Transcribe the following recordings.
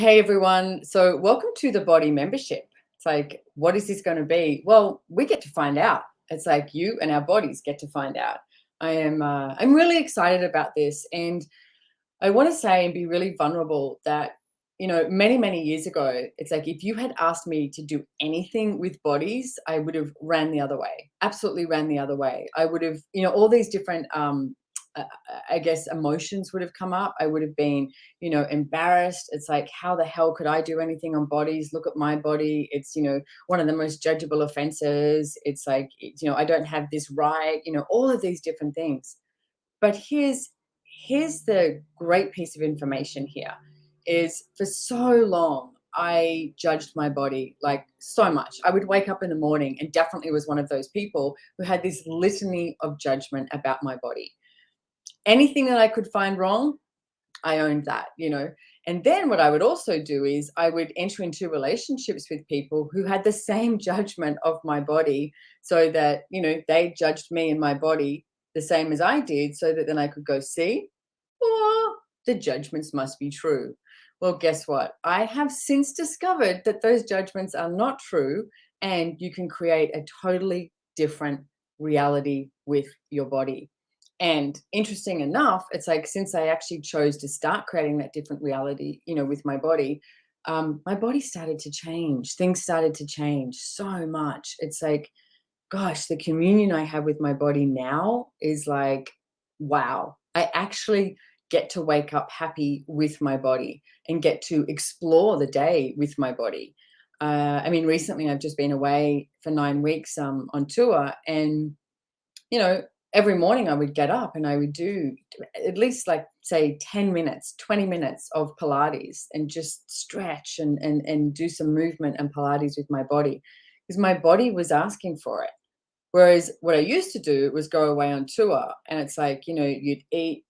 Hey everyone. So, welcome to the body membership. It's like, what is this going to be? Well, we get to find out. It's like you and our bodies get to find out. I'm really excited about this, and I want to say and be really vulnerable that many many years ago, it's like if you had asked me to do anything with bodies, I would have ran the other way. Absolutely ran the other way. I would have, all these different uh, I guess emotions would have come up. I would have been, embarrassed. It's like, how the hell could I do anything on bodies? Look at my body. It's, one of the most judgeable offenses. It's like, I don't have this right, all of these different things. But here's the great piece of information here is for so long I judged my body like so much. I would wake up in the morning and definitely was one of those people who had this litany of judgment about my body. Anything that I could find wrong, I owned that. And then what I would also do is I would enter into relationships with people who had the same judgment of my body so that, they judged me and my body the same as I did so that then I could go, see, oh, the judgments must be true. Well, guess what? I have since discovered that those judgments are not true and you can create a totally different reality with your body. And interesting enough, it's like since I actually chose to start creating that different reality, with my body started to change. Things started to change so much. It's like, gosh, the communion I have with my body now is like, wow. I actually get to wake up happy with my body and get to explore the day with my body. Recently I've just been away for 9 weeks on tour, and you know, every morning I would get up and I would do at least like say 10 minutes, 20 minutes of Pilates and just stretch and do some movement and Pilates with my body because my body was asking for it. Whereas what I used to do was go away on tour and it's like, you'd eat,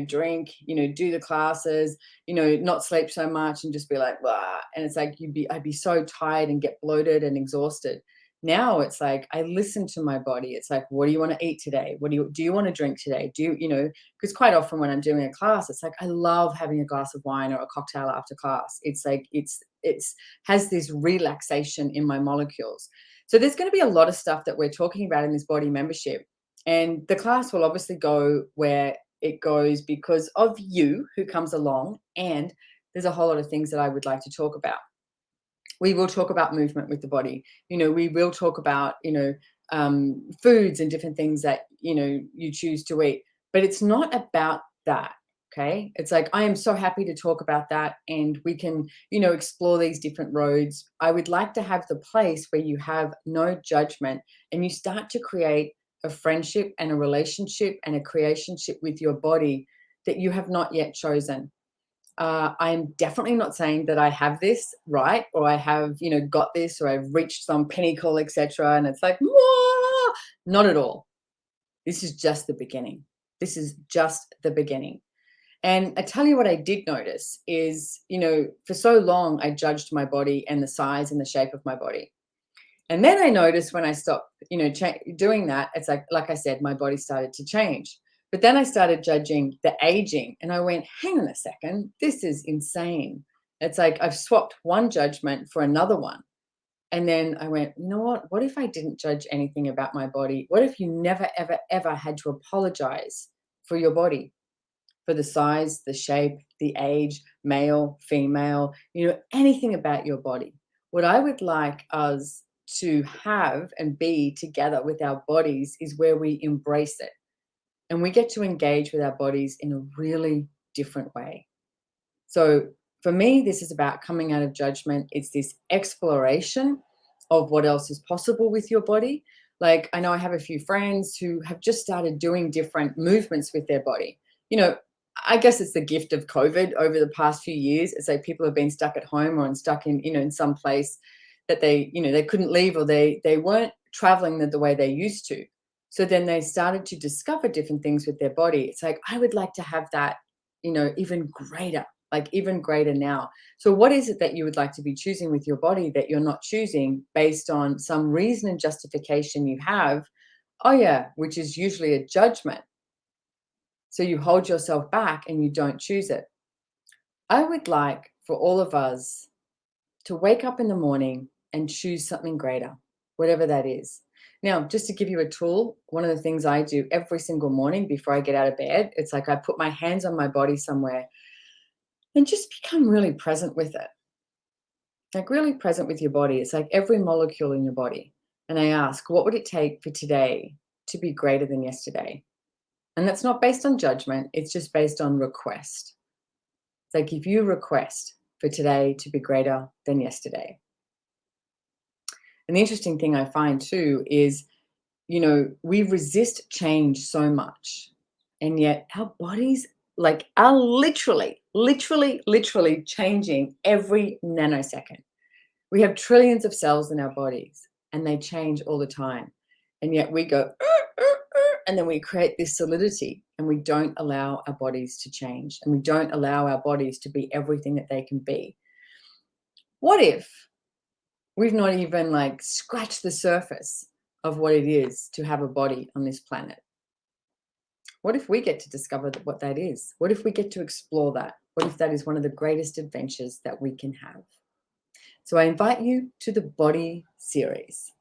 drink, do the classes, not sleep so much and just be like, blah. And it's like I'd be so tired and get bloated and exhausted. Now it's like I listen to my body. It's like, what do you want to eat today? What do you want to drink today? Because quite often when I'm doing a class, it's like I love having a glass of wine or a cocktail after class. It's like it's has this relaxation in my molecules. So there's going to be a lot of stuff that we're talking about in this body membership. And the class will obviously go where it goes because of you who comes along. And there's a whole lot of things that I would like to talk about. We will talk about movement with the body. We will talk about, foods and different things that, you choose to eat. But it's not about that. Okay. It's like, I am so happy to talk about that and we can, explore these different roads. I would like to have the place where you have no judgment and you start to create a friendship and a relationship and a creationship with your body that you have not yet chosen. I'm definitely not saying that I have this right or I have, got this or I've reached some pinnacle, etc. And it's like, "Whoa!" Not at all. This is just the beginning. This is just the beginning. And I tell you what I did notice is, for so long I judged my body and the size and the shape of my body. And then I noticed when I stopped, doing that, it's like I said, my body started to change. But then I started judging the aging, and I went, hang on a second, this is insane. It's like I've swapped one judgment for another one. And then I went, you know what? What if I didn't judge anything about my body? What if you never, ever, ever had to apologize for your body, for the size, the shape, the age, male, female, anything about your body? What I would like us to have and be together with our bodies is where we embrace it and we get to engage with our bodies in a really different way. So for me, this is about coming out of judgment. It's this exploration of what else is possible with your body. Like I know I have a few friends who have just started doing different movements with their body. You know, I guess it's the gift of COVID over the past few years. It's like people have been stuck at home or stuck in, in some place that they couldn't leave or they weren't traveling the way they used to. So then they started to discover different things with their body. It's like, I would like to have that, even greater, like even greater now. So what is it that you would like to be choosing with your body that you're not choosing based on some reason and justification you have? Oh yeah, which is usually a judgment. So you hold yourself back and you don't choose it. I would like for all of us to wake up in the morning and choose something greater, whatever that is. Now, just to give you a tool, one of the things I do every single morning before I get out of bed, it's like I put my hands on my body somewhere and just become really present with it. Like really present with your body. It's like every molecule in your body. And I ask, what would it take for today to be greater than yesterday? And that's not based on judgment. It's just based on request. It's like if you request for today to be greater than yesterday. And the interesting thing I find too is, we resist change so much. And yet our bodies are literally changing every nanosecond. We have trillions of cells in our bodies and they change all the time. And yet we go, and then we create this solidity and we don't allow our bodies to change and we don't allow our bodies to be everything that they can be. What if we've not even scratched the surface of what it is to have a body on this planet? What if we get to discover what that is? What if we get to explore that? What if that is one of the greatest adventures that we can have? So I invite you to the body series.